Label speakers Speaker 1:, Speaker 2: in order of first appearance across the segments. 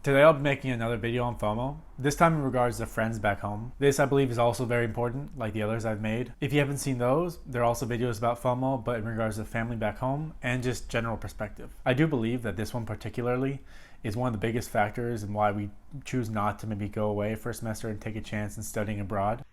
Speaker 1: Today I'll be making another video on FOMO, this time in regards to friends back home. This I believe is also very important, like the others I've made. If you haven't seen those, there are also videos about FOMO, but in regards to family back home and just general perspective. I do believe that this one particularly is one of the biggest factors in why we choose not to maybe go away for a semester and take a chance in studying abroad.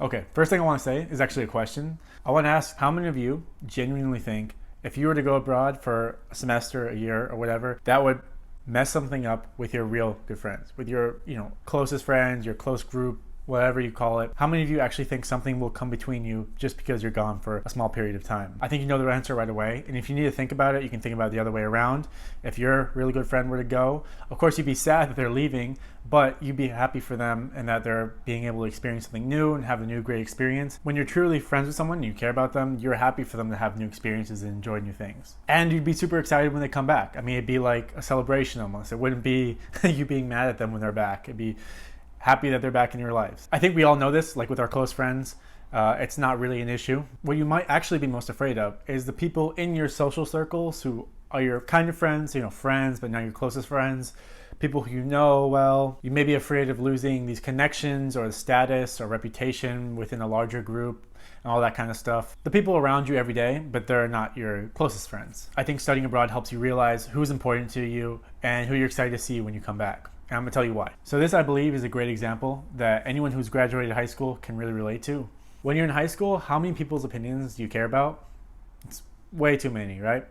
Speaker 1: Okay, first thing I want to say is actually a question. I want to ask how many of you genuinely think if you were to go abroad for a semester, a year, or whatever, that would mess something up with your real good friends, with your, closest friends, your close group, whatever you call it. How many of you actually think something will come between you just because you're gone for a small period of time? I think you know the answer right away. And if you need to think about it, you can think about it the other way around. If your really good friend were to go, of course you'd be sad that they're leaving, but you'd be happy for them and that they're being able to experience something new and have a new great experience. When you're truly friends with someone and you care about them, you're happy for them to have new experiences and enjoy new things. And you'd be super excited when they come back. I mean, it'd be like a celebration almost. It wouldn't be you being mad at them when they're back. It'd be happy that they're back in your lives. I think we all know this, like with our close friends, it's not really an issue. What you might actually be most afraid of is the people in your social circles who are your kind of friends, friends, but not your closest friends, people who you know well. You may be afraid of losing these connections or the status or reputation within a larger group and all that kind of stuff. The people around you every day, but they're not your closest friends. I think studying abroad helps you realize who's important to you and who you're excited to see when you come back. And I'm gonna tell you why. So this, I believe, is a great example that anyone who's graduated high school can really relate to. When you're in high school, how many people's opinions do you care about? It's way too many, right?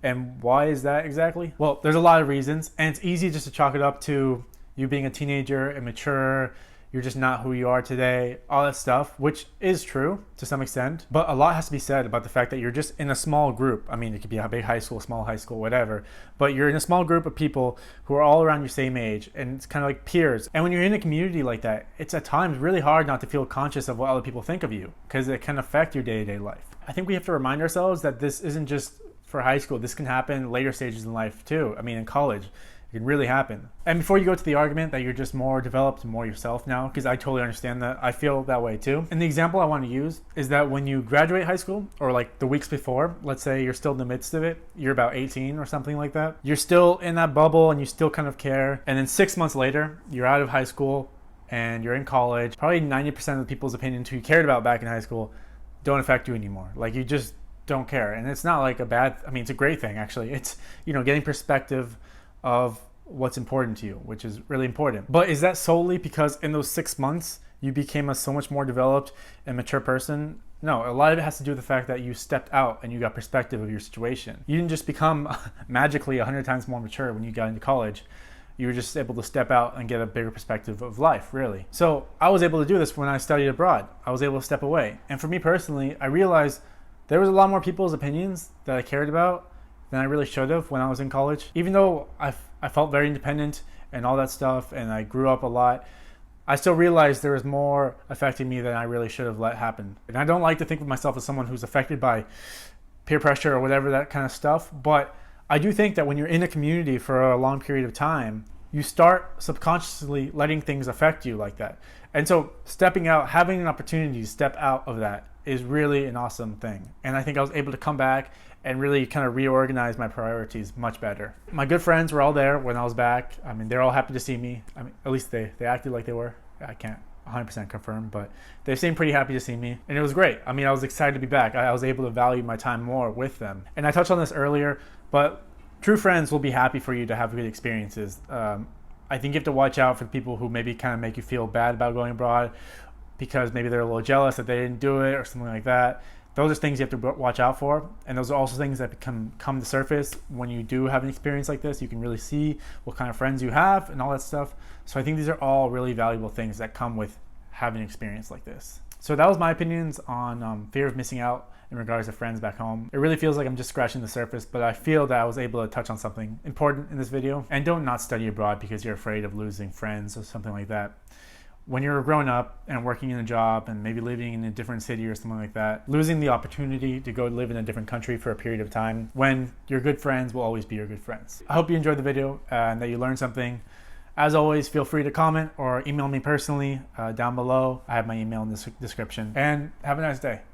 Speaker 1: And why is that exactly? Well, there's a lot of reasons, and it's easy just to chalk it up to you being a teenager, immature, you're just not who you are today, all that stuff, which is true to some extent. But a lot has to be said about the fact that you're just in a small group. I mean, it could be a big high school, small high school, whatever. But you're in a small group of people who are all around your same age, and it's kind of like peers. And when you're in a community like that, it's at times really hard not to feel conscious of what other people think of you, because it can affect your day-to-day life. I think we have to remind ourselves that this isn't just for high school. This can happen later stages in life too. I mean, in college. It can really happen. And before you go to the argument that you're just more developed and more yourself now, because I totally understand that. I feel that way too. And the example I want to use is that when you graduate high school, or like the weeks before, let's say you're still in the midst of it, you're about 18 or something like that. You're still in that bubble and you still kind of care. And then 6 months later, you're out of high school and you're in college. Probably 90% of the people's opinions who you cared about back in high school don't affect you anymore. Like you just don't care. And it's not like it's a great thing actually. It's, getting perspective of what's important to you, which is really important. But is that solely because in those 6 months you became a so much more developed and mature person? No, a lot of it has to do with the fact that you stepped out and you got perspective of your situation. You didn't just become magically 100 times more mature when you got into college. You were just able to step out and get a bigger perspective of life, really. So I was able to do this when I studied abroad. I was able to step away. And for me personally, I realized there was a lot more people's opinions that I cared about than I really should have when I was in college. Even though I felt very independent and all that stuff, and I grew up a lot, I still realized there was more affecting me than I really should have let happen. And I don't like to think of myself as someone who's affected by peer pressure or whatever, that kind of stuff, but I do think that when you're in a community for a long period of time, you start subconsciously letting things affect you like that. And so stepping out, having an opportunity to step out of that is really an awesome thing. And I think I was able to come back and really kind of reorganize my priorities much better. My good friends were all there when I was back. I mean, they're all happy to see me. I mean, at least they acted like they were. I can't 100% confirm, but they seemed pretty happy to see me. And it was great. I mean, I was excited to be back. I was able to value my time more with them. And I touched on this earlier, but true friends will be happy for you to have good experiences. I think you have to watch out for the people who maybe kind of make you feel bad about going abroad because maybe they're a little jealous that they didn't do it or something like that. Those are things you have to watch out for, and those are also things that come to surface when you do have an experience like this. You can really see what kind of friends you have and all that stuff. So I think these are all really valuable things that come with having an experience like this. So that was my opinions on fear of missing out in regards to friends back home. It really feels like I'm just scratching the surface, but I feel that I was able to touch on something important in this video. And don't not study abroad because you're afraid of losing friends or something like that. When you're grown up and working in a job and maybe living in a different city or something like that, losing the opportunity to go live in a different country for a period of time when your good friends will always be your good friends. I hope you enjoyed the video and that you learned something. As always, feel free to comment or email me personally down below. I have my email in the description. And have a nice day.